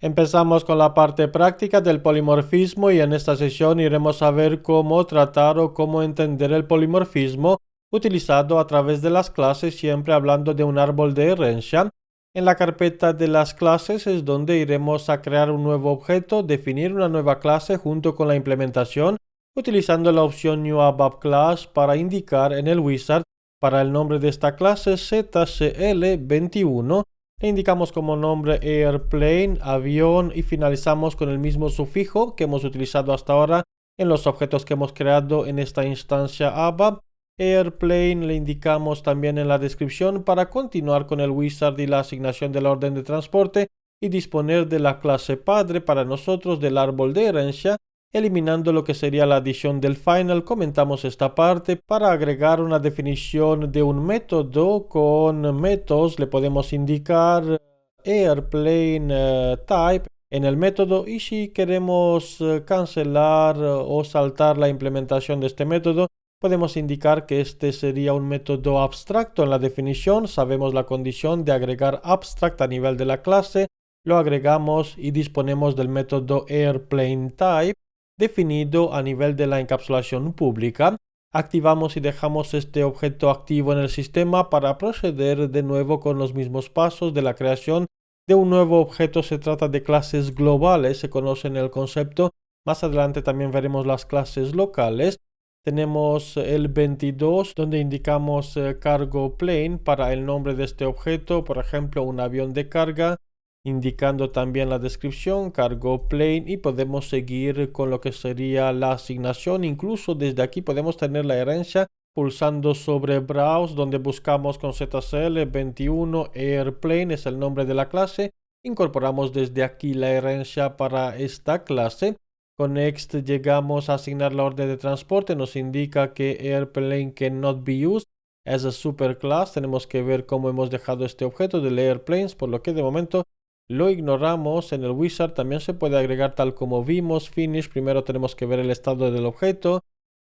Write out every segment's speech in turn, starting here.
Empezamos con la parte práctica del polimorfismo y en esta sesión iremos a ver cómo tratar o cómo entender el polimorfismo utilizado a través de las clases, siempre hablando de un árbol de herencia. En la carpeta de las clases es donde iremos a crear un nuevo objeto, definir una nueva clase junto con la implementación, utilizando la opción New ABAP Class para indicar en el wizard para el nombre de esta clase ZCL21. Le indicamos como nombre airplane, avión y finalizamos con el mismo sufijo que hemos utilizado hasta ahora en los objetos que hemos creado en esta instancia ABAP. Airplane le indicamos también en la descripción para continuar con el wizard y la asignación de la orden de transporte y disponer de la clase padre para nosotros del árbol de herencia. Eliminando lo que sería la adición del final, comentamos esta parte para agregar una definición de un método. Con métodos le podemos indicar airplane type en el método, y si queremos cancelar o saltar la implementación de este método, podemos indicar que este sería un método abstracto en la definición. Sabemos la condición de agregar abstract a nivel de la clase, lo agregamos y disponemos del método airplane type definido a nivel de la encapsulación pública. Activamos y dejamos este objeto activo en el sistema para proceder de nuevo con los mismos pasos de la creación de un nuevo objeto. Se trata de clases globales, se conocen el concepto. Más adelante también veremos las clases locales. Tenemos el 22 donde indicamos cargo plane para el nombre de este objeto, por ejemplo un avión de carga, indicando también la descripción cargo plane, y podemos seguir con lo que sería la asignación. Incluso desde aquí podemos tener la herencia pulsando sobre browse, donde buscamos con ZCL21 airplane es el nombre de la clase. Incorporamos desde aquí la herencia para esta clase. Con next llegamos a asignar la orden de transporte, nos indica que airplane cannot be used as a superclass. Tenemos que ver cómo hemos dejado este objeto de airplanes, por lo que de momento lo ignoramos. En el wizard también se puede agregar tal como vimos. Finish, primero tenemos que ver el estado del objeto,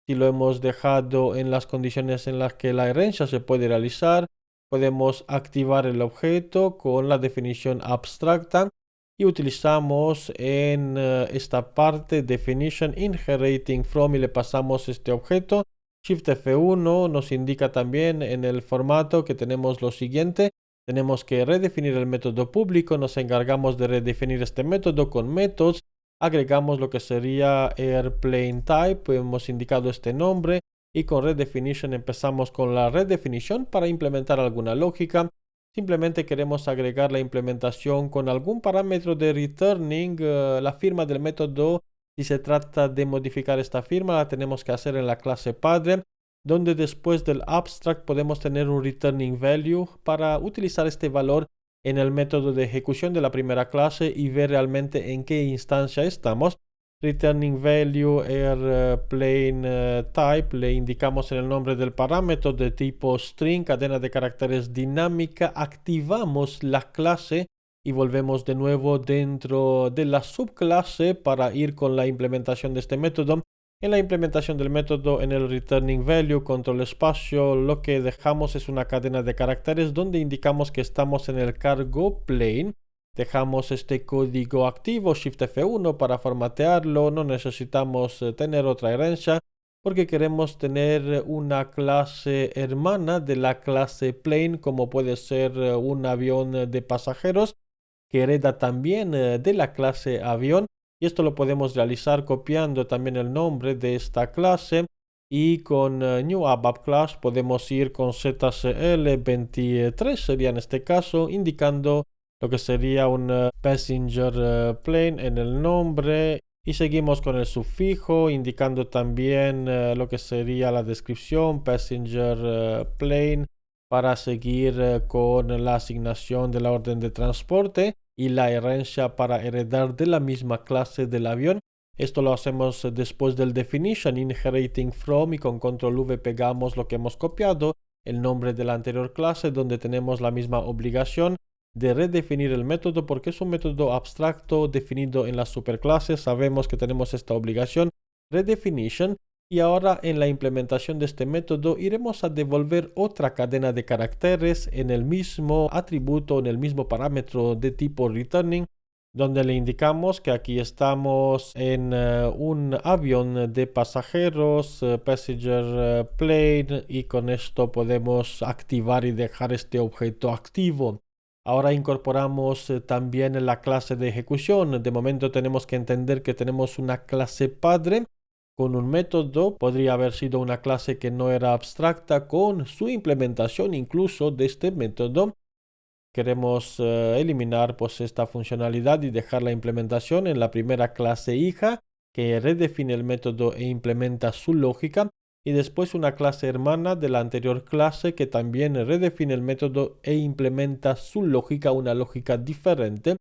si lo hemos dejado en las condiciones en las que la herencia se puede realizar. Podemos activar el objeto con la definición abstracta y utilizamos en esta parte definition inheriting from y le pasamos este objeto. Shift F1 nos indica también en el formato que tenemos lo siguiente. Tenemos que redefinir el método público, nos encargamos de redefinir este método con methods, agregamos lo que sería airplane type, hemos indicado este nombre, y con redefinition empezamos con la redefinición para implementar alguna lógica. Simplemente queremos agregar la implementación con algún parámetro de returning, la firma del método. Si se trata de modificar esta firma, la tenemos que hacer en la clase padre, donde después del abstract podemos tener un returning value para utilizar este valor en el método de ejecución de la primera clase y ver realmente en qué instancia estamos. Returning value airplane type le indicamos en el nombre del parámetro de tipo string, cadena de caracteres dinámica. Activamos la clase y volvemos de nuevo dentro de la subclase para ir con la implementación de este método. En la implementación del método, en el returning value, control espacio, lo que dejamos es una cadena de caracteres donde indicamos que estamos en el cargo plane. Dejamos este código activo, Shift F1 para formatearlo. No necesitamos tener otra herencia porque queremos tener una clase hermana de la clase plane, como puede ser un avión de pasajeros que hereda también de la clase avión. Y esto lo podemos realizar copiando también el nombre de esta clase, y con New ABAP Class podemos ir con ZCL23 sería en este caso, indicando lo que sería un passenger plane en el nombre, y seguimos con el sufijo indicando también lo que sería la descripción passenger plane para seguir con la asignación de la orden de transporte y la herencia para heredar de la misma clase del avión. Esto lo hacemos después del definition inheriting from, y con control V pegamos lo que hemos copiado, el nombre de la anterior clase, donde tenemos la misma obligación de redefinir el método porque es un método abstracto definido en la superclase. Sabemos que tenemos esta obligación redefinition, y ahora en la implementación de este método iremos a devolver otra cadena de caracteres en el mismo atributo, en el mismo parámetro de tipo returning, donde le indicamos que aquí estamos en un avión de pasajeros, passenger plane, y con esto podemos activar y dejar este objeto activo. Ahora incorporamos también la clase de ejecución. De momento tenemos que entender que tenemos una clase padre con un método. Podría haber sido una clase que no era abstracta con su implementación incluso de este método. Queremos eliminar pues esta funcionalidad y dejar la implementación en la primera clase hija que redefine el método e implementa su lógica, y después una clase hermana de la anterior clase que también redefine el método e implementa su lógica, una lógica diferente.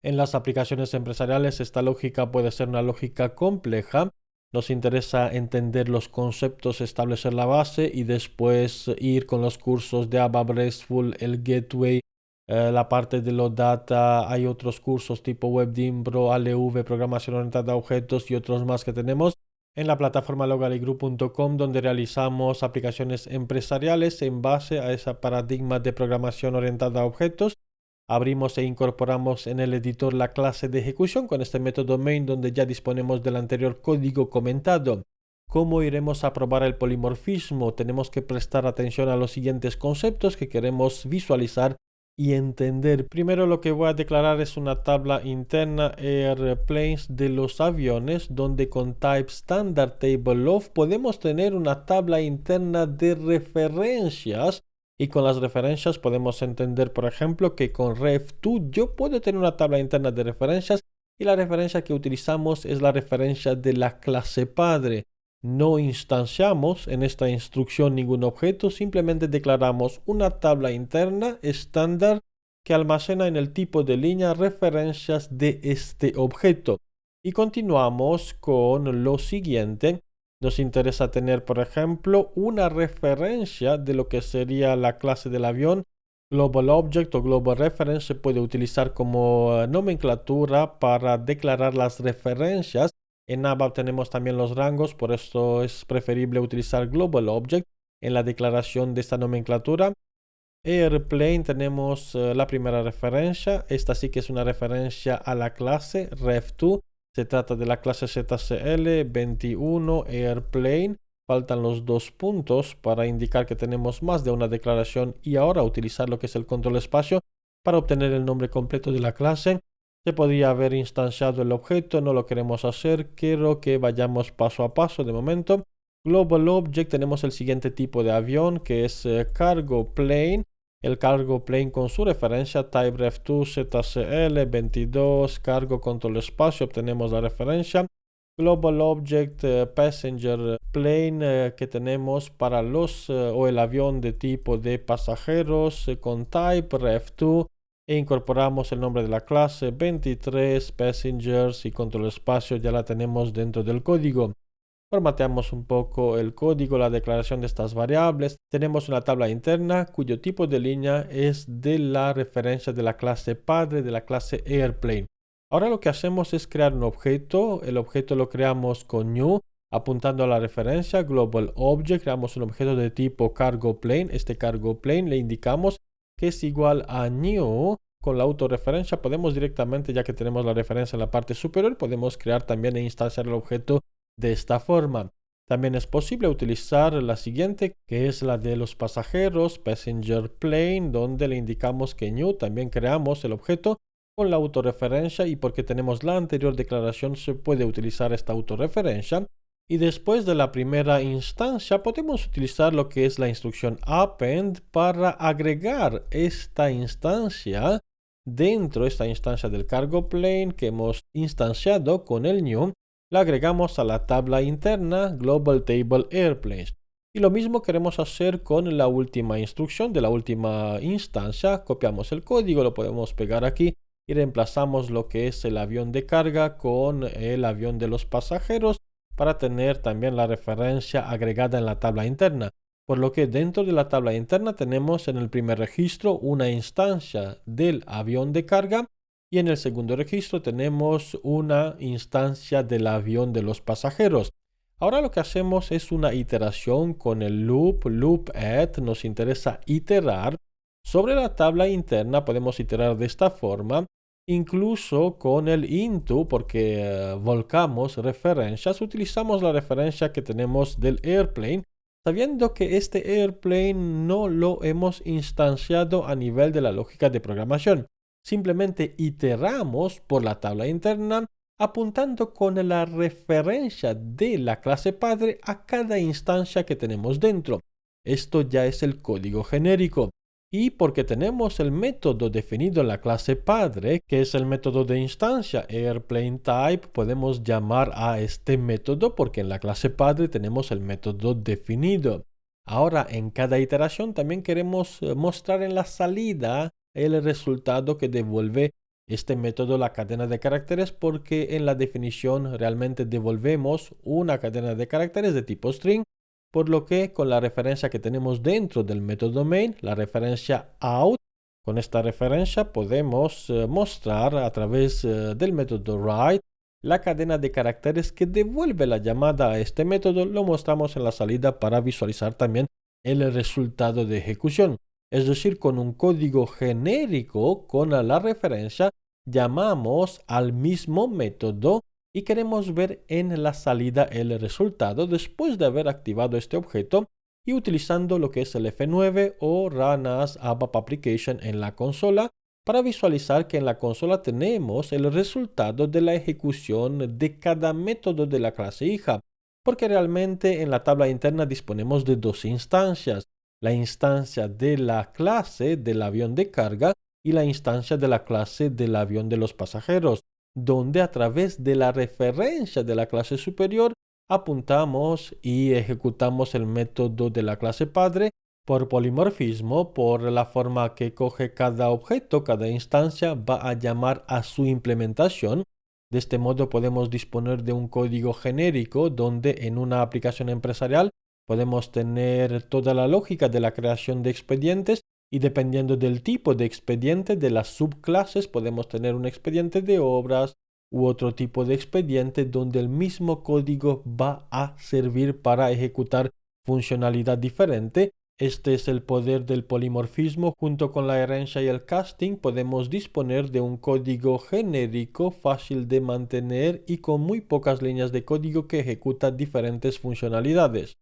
En las aplicaciones empresariales esta lógica puede ser una lógica compleja. Nos interesa entender los conceptos, establecer la base y después ir con los cursos de ABAP RESTful, el Gateway, la parte de los data. Hay otros cursos tipo WebDimbro, ALV, programación orientada a objetos y otros más que tenemos en la plataforma logaligroup.com, donde realizamos aplicaciones empresariales en base a ese paradigma de programación orientada a objetos. Abrimos e incorporamos en el editor la clase de ejecución con este método main, donde ya disponemos del anterior código comentado. ¿Cómo iremos a probar el polimorfismo? Tenemos que prestar atención a los siguientes conceptos que queremos visualizar y entender. Primero, lo que voy a declarar es una tabla interna airplanes de los aviones, donde con type standard table of podemos tener una tabla interna de referencias, y con las referencias podemos entender, por ejemplo, que con ref2 yo puedo tener una tabla interna de referencias, y la referencia que utilizamos es la referencia de la clase padre. No instanciamos en esta instrucción ningún objeto, simplemente declaramos una tabla interna estándar que almacena en el tipo de línea referencias de este objeto. Y continuamos con lo siguiente. Nos interesa tener, por ejemplo, una referencia de lo que sería la clase del avión. Global Object o Global Reference se puede utilizar como nomenclatura para declarar las referencias. En ABAP tenemos también los rangos, por esto es preferible utilizar Global Object en la declaración de esta nomenclatura. Airplane tenemos la primera referencia. Esta sí que es una referencia a la clase ref2. Se trata de la clase ZCL 21 Airplane. Faltan los dos puntos para indicar que tenemos más de una declaración, y ahora utilizar lo que es el control espacio para obtener el nombre completo de la clase. Se podría haber instanciado el objeto, no lo queremos hacer, quiero que vayamos paso a paso de momento. Global Object, tenemos el siguiente tipo de avión que es Cargo Plane. El Cargo Plane con su referencia Type Ref2 ZCL 22 Cargo Control Espacio, obtenemos la referencia. Global Object Passenger Plane que tenemos para los o el avión de tipo de pasajeros con Type Ref2, e incorporamos el nombre de la clase 23 Passengers y Control Espacio ya la tenemos dentro del código. Formateamos un poco el código, la declaración de estas variables. Tenemos una tabla interna cuyo tipo de línea es de la referencia de la clase padre de la clase Airplane. Ahora lo que hacemos es crear un objeto. El objeto lo creamos con new, apuntando a la referencia Global Object. Creamos un objeto de tipo Cargo Plane. Este Cargo Plane le indicamos que es igual a new. Con la autorreferencia podemos directamente, ya que tenemos la referencia en la parte superior, podemos crear también e instanciar el objeto de esta forma. También es posible utilizar la siguiente, que es la de los pasajeros, Passenger Plane, donde le indicamos que new. También creamos el objeto con la autorreferencia, y porque tenemos la anterior declaración se puede utilizar esta autorreferencia. Y después de la primera instancia podemos utilizar lo que es la instrucción append para agregar esta instancia dentro de esta instancia del Cargo Plane que hemos instanciado con el new. La agregamos a la tabla interna Global Table Airplanes. Y lo mismo queremos hacer con la última instrucción de la última instancia. Copiamos el código, lo podemos pegar aquí y reemplazamos lo que es el avión de carga con el avión de los pasajeros para tener también la referencia agregada en la tabla interna. Por lo que dentro de la tabla interna tenemos en el primer registro una instancia del avión de carga, y en el segundo registro tenemos una instancia del avión de los pasajeros. Ahora lo que hacemos es una iteración con el loop add. Nos interesa iterar sobre la tabla interna. Podemos iterar de esta forma. Incluso con el into, porque volcamos referencias, utilizamos la referencia que tenemos del airplane, sabiendo que este airplane no lo hemos instanciado a nivel de la lógica de programación. Simplemente iteramos por la tabla interna apuntando con la referencia de la clase padre a cada instancia que tenemos dentro. Esto ya es el código genérico. Y porque tenemos el método definido en la clase padre, que es el método de instancia airPlaneType, podemos llamar a este método porque en la clase padre tenemos el método definido. Ahora, en cada iteración también queremos mostrar en la salida el resultado que devuelve este método, la cadena de caracteres, porque en la definición realmente devolvemos una cadena de caracteres de tipo string, por lo que con la referencia que tenemos dentro del método main, la referencia out, con esta referencia podemos mostrar a través del método write la cadena de caracteres que devuelve la llamada a este método. Lo mostramos en la salida para visualizar también el resultado de ejecución. Es decir, con un código genérico, con la referencia, llamamos al mismo método y queremos ver en la salida el resultado después de haber activado este objeto y utilizando lo que es el F9 o Run as ABAP Application en la consola para visualizar que en la consola tenemos el resultado de la ejecución de cada método de la clase hija, porque realmente en la tabla interna disponemos de dos instancias, la instancia de la clase del avión de carga y la instancia de la clase del avión de los pasajeros, donde a través de la referencia de la clase superior apuntamos y ejecutamos el método de la clase padre por polimorfismo, por la forma que coge cada objeto, cada instancia va a llamar a su implementación. De este modo podemos disponer de un código genérico donde en una aplicación empresarial podemos tener toda la lógica de la creación de expedientes y dependiendo del tipo de expediente de las subclases podemos tener un expediente de obras u otro tipo de expediente donde el mismo código va a servir para ejecutar funcionalidad diferente. Este es el poder del polimorfismo. Junto con la herencia y el casting podemos disponer de un código genérico fácil de mantener y con muy pocas líneas de código que ejecuta diferentes funcionalidades.